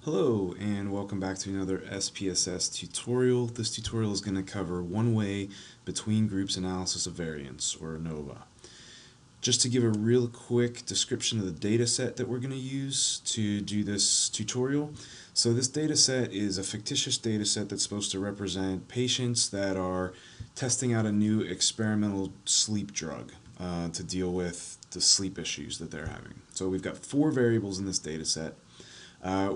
Hello and welcome back to another SPSS tutorial. This tutorial is going to cover one-way between groups analysis of variance, or ANOVA. Just to give a real quick description of the data set that we're going to use to do this tutorial. So this data set is a fictitious data set that's supposed to represent patients that are testing out a new experimental sleep drug to deal with the sleep issues that they're having. So we've got 4 variables in this data set.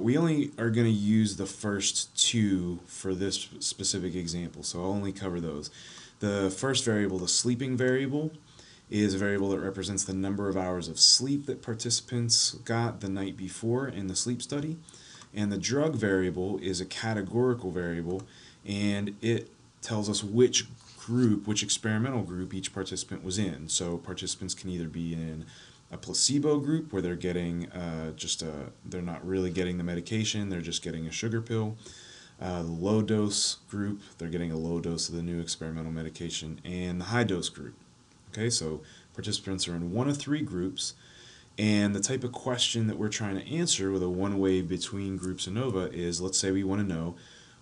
We only are going to use the first 2 for this specific example, so I'll only cover those. The first variable, the sleeping variable, is a variable that represents the number of hours of sleep that participants got the night before in the sleep study. And the drug variable is a categorical variable, and it tells us which group, which experimental group each participant was in. So participants can either be in a placebo group where they're getting they're not really getting the medication, they're just getting a sugar pill. The low dose group, they're getting a low dose of the new experimental medication, and the high dose group. Okay, so participants are in one of 3 groups, and the type of question that we're trying to answer with a one-way between groups ANOVA is, let's say we want to know,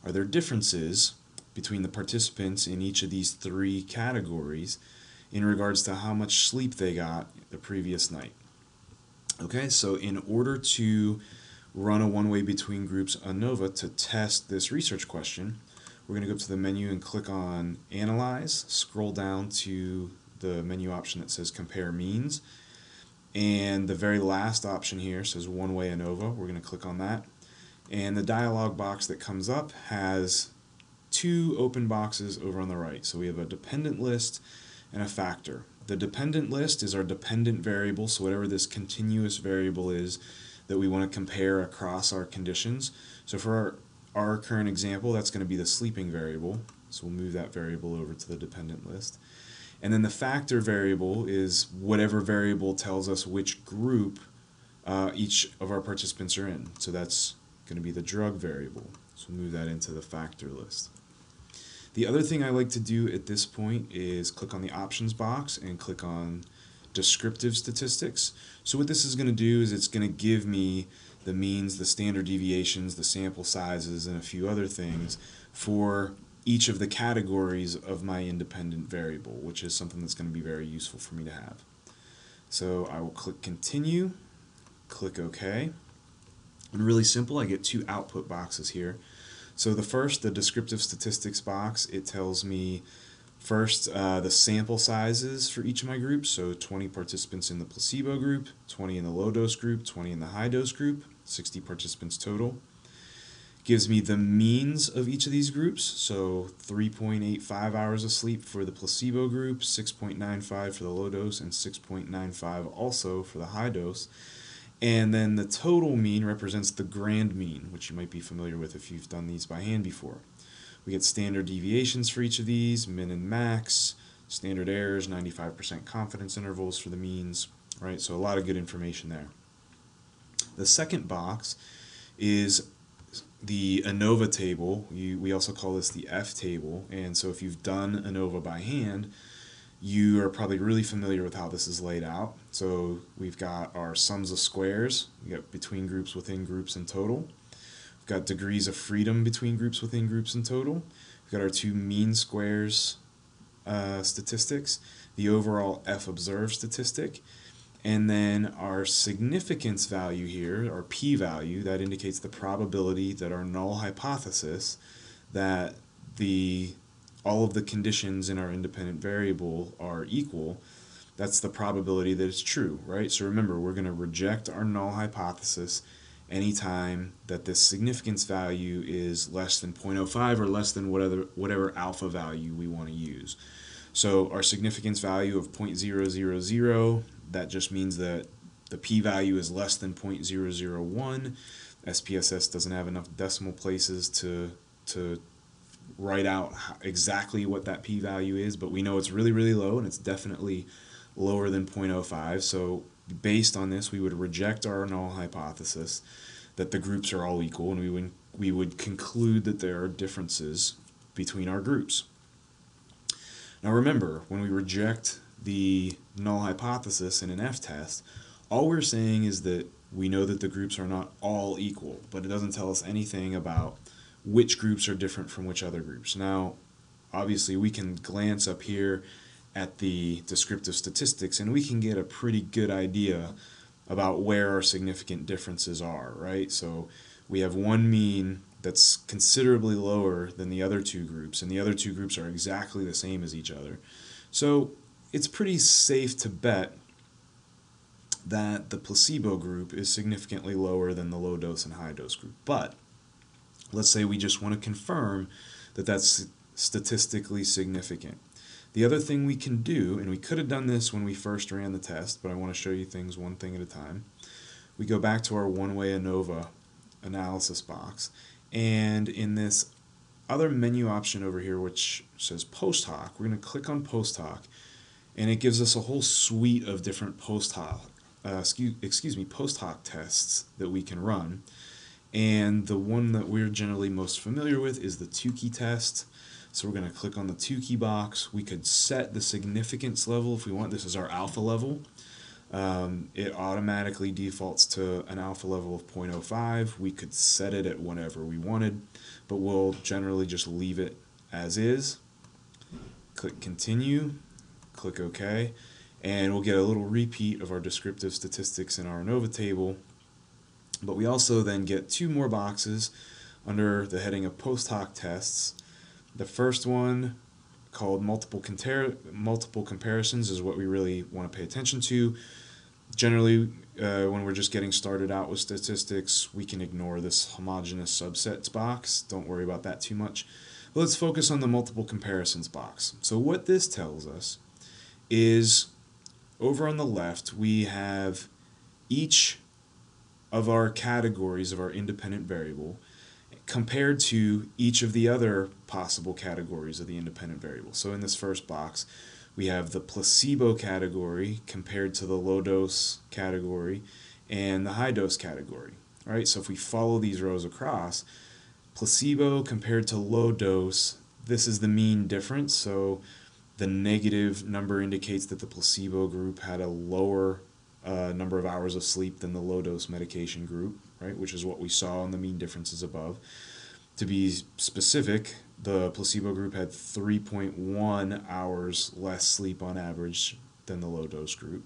are there differences between the participants in each of these 3 categories in regards to how much sleep they got the previous night. Okay, so in order to run a one-way between groups ANOVA to test this research question, we're going to go up to the menu and click on Analyze, scroll down to the menu option that says Compare Means, and the very last option here says One-Way ANOVA. We're going to click on that, and the dialog box that comes up has 2 open boxes over on the right. So we have a dependent list and a factor. The dependent list is our dependent variable, so whatever this continuous variable is that we want to compare across our conditions. So for our current example, that's going to be the sleeping variable, so we'll move that variable over to the dependent list. And then the factor variable is whatever variable tells us which group each of our participants are in. So that's going to be the drug variable, so we'll move that into the factor list. The other thing I like to do at this point is click on the options box and click on Descriptive Statistics. So what this is going to do is it's going to give me the means, the standard deviations, the sample sizes, and a few other things for each of the categories of my independent variable, which is something that's going to be very useful for me to have. So I will click Continue, click OK, and really simple, I get 2 output boxes here. So the first, the Descriptive Statistics box, it tells me first the sample sizes for each of my groups, so 20 participants in the placebo group, 20 in the low dose group, 20 in the high dose group, 60 participants total. Gives me the means of each of these groups, so 3.85 hours of sleep for the placebo group, 6.95 for the low dose, and 6.95 also for the high dose. And then the total mean represents the grand mean, which you might be familiar with if you've done these by hand before. We get standard deviations for each of these, min and max, standard errors, 95% confidence intervals for the means, right? So a lot of good information there. The second box is the Anova Table. We also call this the F table, and so if you've done Anova by hand, you are probably really familiar with how this is laid out. So we've got our sums of squares, we got between groups, within groups, and total. We've got degrees of freedom between groups, within groups, and total. We've got our 2 mean squares statistics, the overall F observed statistic, and then our significance value here, our p-value, that indicates the probability that our null hypothesis that all of the conditions in our independent variable are equal, that's the probability that it's true, right? So remember, we're going to reject our null hypothesis anytime that this significance value is less than 0.05 or less than whatever alpha value we want to use. So our significance value of 0.000, that just means that the p-value is less than 0.001. SPSS doesn't have enough decimal places to write out exactly what that p-value is, but we know it's really, really low, and it's definitely lower than 0.05. So based on this, we would reject our null hypothesis that the groups are all equal, and we would conclude that there are differences between our groups. Now remember, when we reject the null hypothesis in an F-test, all we're saying is that We know that the groups are not all equal, but it doesn't tell us anything about which groups are different from which other groups. Now, obviously, we can glance up here at the descriptive statistics and we can get a pretty good idea about where our significant differences are, right? So we have one mean that's considerably lower than the other two groups, and the other two groups are exactly the same as each other. So it's pretty safe to bet that the placebo group is significantly lower than the low dose and high dose group. But let's say we just want to confirm that that's statistically significant. The other thing we can do, and we could have done this when we first ran the test, but I want to show you things one thing at a time. We go back to our one-way ANOVA analysis box, and in this other menu option over here which says post hoc, we're going to click on post hoc, and it gives us a whole suite of different post hoc tests that we can run. And the one that we're generally most familiar with is the Tukey test. So we're going to click on the Tukey box. We could set the significance level if we want. This is our alpha level. It automatically defaults to an alpha level of 0.05. We could set it at whatever we wanted, but we'll generally just leave it as is. Click continue, click OK, and we'll get a little repeat of our descriptive statistics in our Anova table. But we also then get two more boxes under the heading of post hoc tests. The first one, called multiple comparisons, is what we really want to pay attention to. Generally, when we're just getting started out with statistics, we can ignore this homogeneous subsets box. Don't worry about that too much. But let's focus on the multiple comparisons box. So what this tells us is, over on the left, we have each of our categories of our independent variable compared to each of the other possible categories of the independent variable. So in this first box, we have the placebo category compared to the low dose category and the high dose category. All right, so if we follow these rows across, placebo compared to low dose, this is the mean difference. So the negative number indicates that the placebo group had a lower number of hours of sleep than the low dose medication group, right, which is what we saw in the mean differences above. To be specific, the placebo group had 3.1 hours less sleep on average than the low dose group.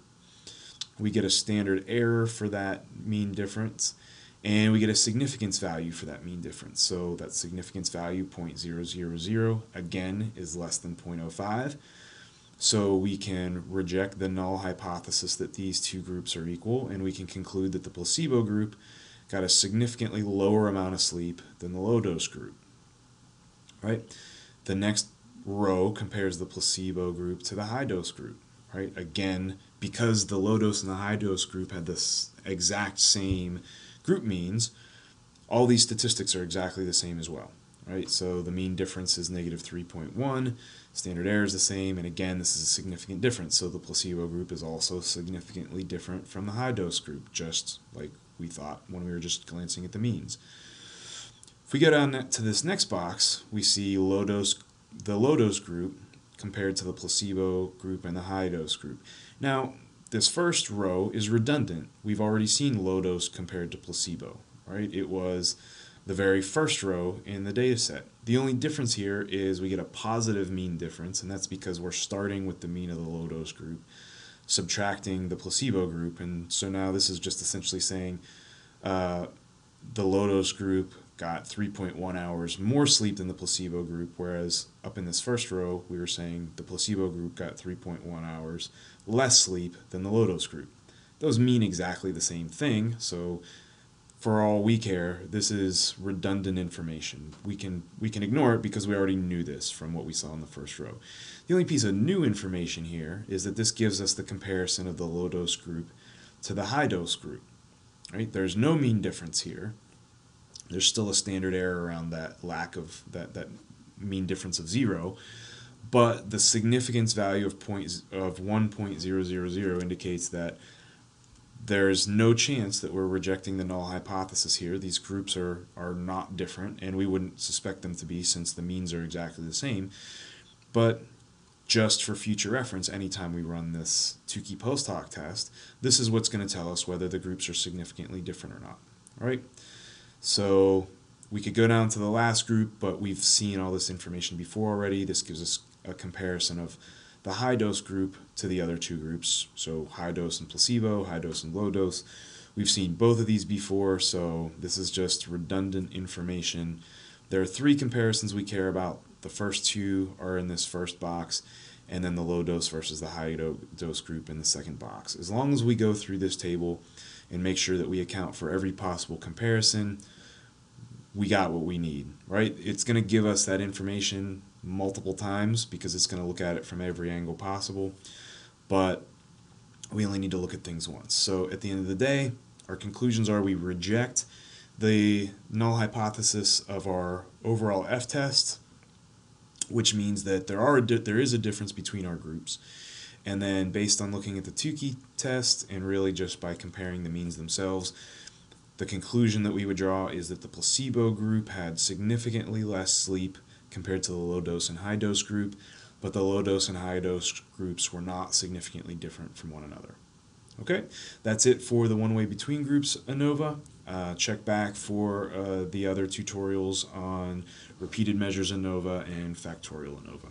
We get a standard error for that mean difference, and we get a significance value for that mean difference. So that significance value, 0.000, again, is less than 0.05. So we can reject the null hypothesis that these two groups are equal, and we can conclude that the placebo group got a significantly lower amount of sleep than the low dose group. Right? The next row compares the placebo group to the high dose group. Right? Again, because the low dose and the high dose group had this exact same group means, all these statistics are exactly the same as well. Right? So the mean difference is negative 3.1, standard error is the same, and again, this is a significant difference. So the placebo group is also significantly different from the high dose group, just like we thought when we were just glancing at the means. If we go down to this next box, we see the low dose group compared to the placebo group and the high dose group. Now, this first row is redundant. We've already seen low dose compared to placebo, right? It was the very first row in the data set. The only difference here is we get a positive mean difference, and that's because we're starting with the mean of the low dose group, subtracting the placebo group, and so now this is just essentially saying the low dose group got 3.1 hours more sleep than the placebo group, whereas up in this first row we were saying the placebo group got 3.1 hours less sleep than the low dose group. Those mean exactly the same thing, so for all we care, this is redundant information. We can ignore it because we already knew this from what we saw in the first row. The only piece of new information here is that this gives us the comparison of the low dose group to the high dose group. Right? There's no mean difference here. There's still a standard error around that lack of that mean difference of 0, but the significance value of 1.000 indicates that there's no chance that we're rejecting the null hypothesis here. These groups are not different, and we wouldn't suspect them to be since the means are exactly the same. But just for future reference, anytime we run this Tukey post hoc test, this is what's going to tell us whether the groups are significantly different or not. All right? So we could go down to the last group, but we've seen all this information before already. This gives us a comparison of the high dose group to the other two groups. So high dose and placebo, high dose and low dose. We've seen both of these before, so this is just redundant information. There are three comparisons we care about. The first two are in this first box, and then the low dose versus the high dose group in the second box. As long as we go through this table and make sure that we account for every possible comparison, we got what we need, right? It's going to give us that information multiple times because it's going to look at it from every angle possible, but we only need to look at things once. So at the end of the day, our conclusions are we reject the null hypothesis of our overall F-test, which means that there is a difference between our groups. And then based on looking at the Tukey test and really just by comparing the means themselves, the conclusion that we would draw is that the placebo group had significantly less sleep compared to the low dose and high dose group, but the low dose and high dose groups were not significantly different from one another. Okay, that's it for the one-way between groups ANOVA. Check back for the other tutorials on repeated measures ANOVA and factorial ANOVA.